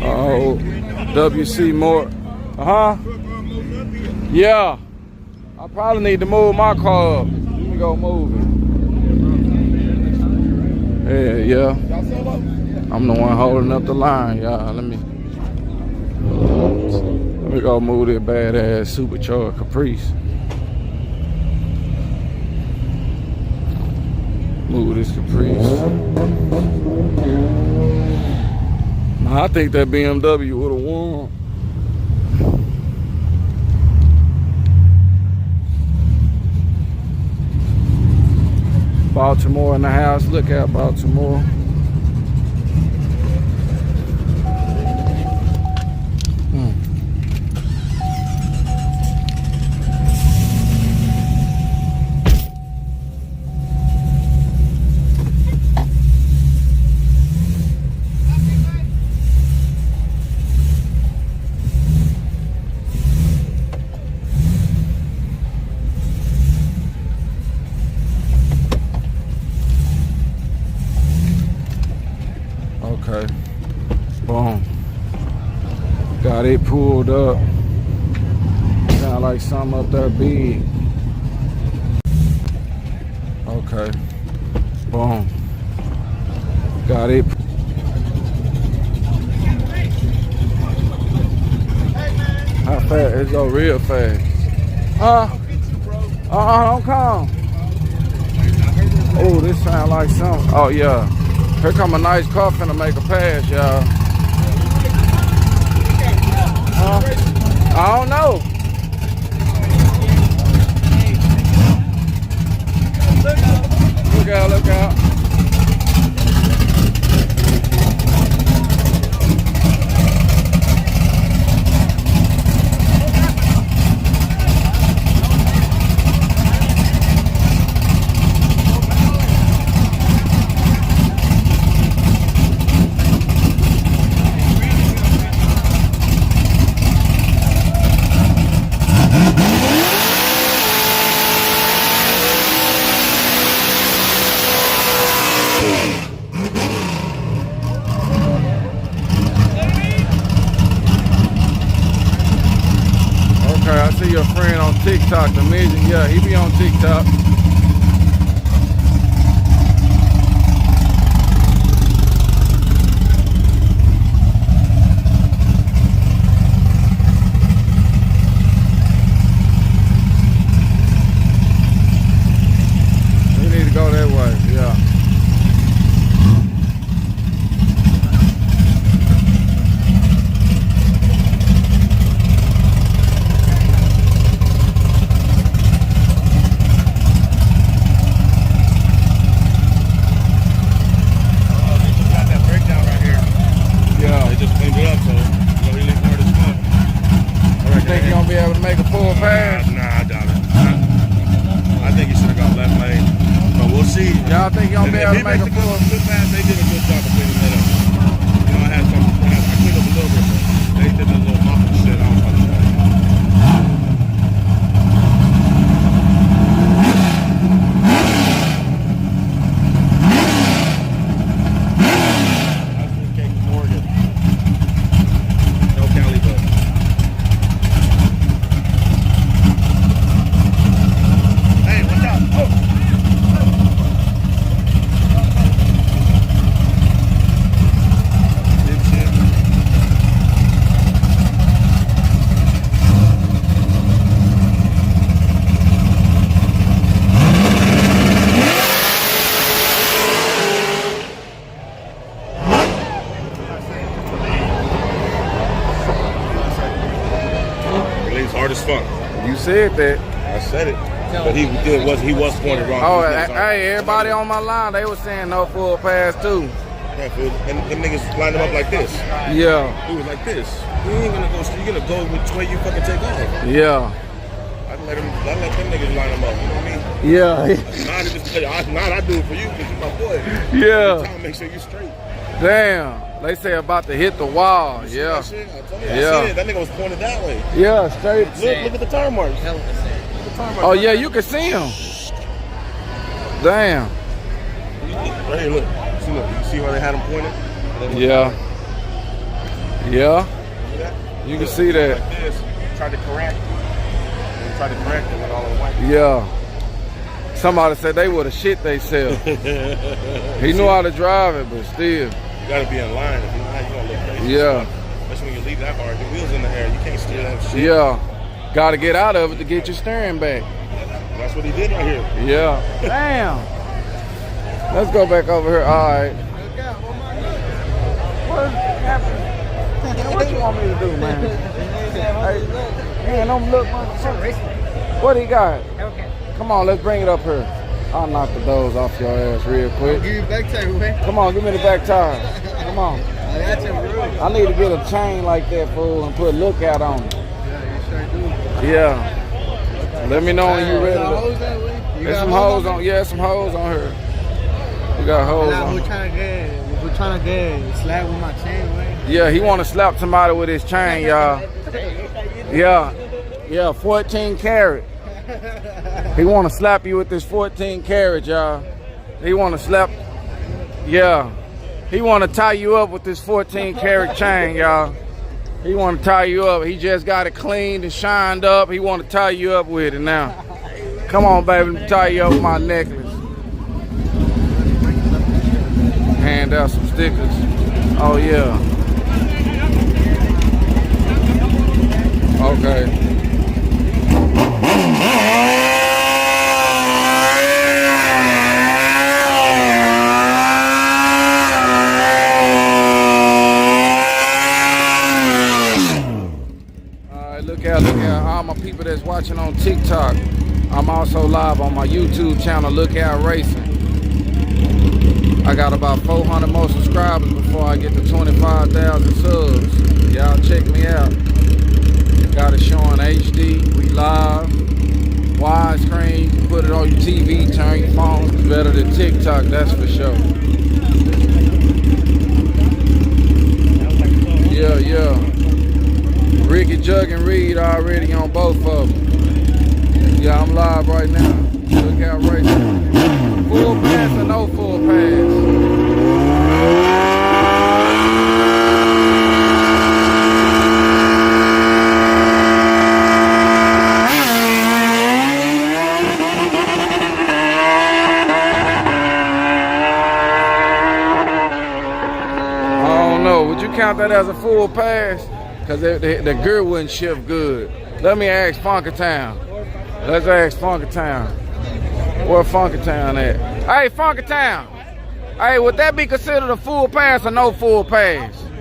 Oh, WC more. Yeah. I probably need to move my car up. Let me go move it. Yeah. I'm the one holding up the line, y'all. Let me go move this badass supercharged Caprice. Move this Caprice. Nah, I think that BMW would have won. Baltimore in the house. Look out, Baltimore. Okay, boom. Got it pulled up. Sound like something up there big. Okay, boom. Got it. How fast? It go real fast. Don't come. Oh, this sound like something. Oh yeah. Here come a nice car finna make a pass, y'all. I don't know. Look out, look out. Okay, I see your friend on TikTok, the midget. Yeah, he be on TikTok. We need to go that way, yeah. Be able to make a full pass? Nah, I doubt it. I think he should have got left lane. But we'll see. Y'all think you'll be able to make a full pass? They did a good job of cleaning that up. You know, I cleaned up a little bit, but they did a little muffin shit. I don't know. Hard as fuck. You said that. I said it. But he was pointed wrong. Oh, hey, everybody on my line, they was saying no full pass too. Yeah, fool. And them niggas lined them up like this. Yeah. He was like this. You ain't gonna go. You're gonna go which way you fucking take off. Yeah. I let them niggas line them up. You know what I mean? Yeah. Not I do it for you because you're my boy. Yeah. I'm trying to make sure you're straight. Damn. They say about to hit the wall. Yeah. That shit? I told you, Yeah. I see it. That nigga was pointed that way. Yeah, straight. Look at the turn marks. Oh yeah, you can see him. Damn. Right here, look. You see where they had him pointed? Yeah. Yeah. You can see that. Like this. Tried to correct. And tried to correct it with all the white. Yeah. Somebody said they would have shit theyself. He knew how to drive it, but still. You gotta be in line. If you're not, you're gonna look crazy. Yeah. Especially when you leave that hard. Your wheels in the air. You can't steer that shit. Yeah. Gotta get out of it to get your steering back. That's what he did right here. Yeah. Damn. Let's go back over here. All right. What happened? What you want me to do, man? Hey, man, don't look. What he got? Okay. Come on, let's bring it up here. I'll knock the doors off your ass real quick. Give you back tire, man. Come on, give me the back tire. Come on. I got your room. I need to get a chain like that, fool, and put a lookout on it. Yeah, you sure do. Yeah. Let me know when you're ready. You got hoes that way? There's some hoes on. Yeah, some hoes on here. We got hoes Nah, on. we're trying to get slap with my chain, man. Yeah, he want to slap somebody with his chain, y'all. Yeah, 14 karat. He want to slap you with this 14 karat, y'all. He want to slap. Yeah, he want to tie you up with this 14 karat chain, y'all. He want to tie you up. He just got it cleaned and shined up. He want to tie you up with it now. Come on, baby, let me tie you up with my necklace. Hand out some stickers. Oh yeah. Okay. Look out, all my people that's watching on TikTok. I'm also live on my YouTube channel, Look Out Racing. I got about 400 more subscribers before I get to 25,000 subs. Y'all check me out. Got it showing HD, we live, widescreen, you can put it on your TV, turn your phone. It's better than TikTok, that's for sure. Yeah. Ricky, Jug, and Reed already on both of them. Yeah, I'm live right now. Look Out Racing. Full pass or no full pass? I don't know. Would you count that as a full pass? Because the gear wouldn't shift good. Let me ask Funkertown. Let's ask Funkertown. Where Funkertown at? Hey, Funkertown. Hey, would that be considered a full pass or no full pass?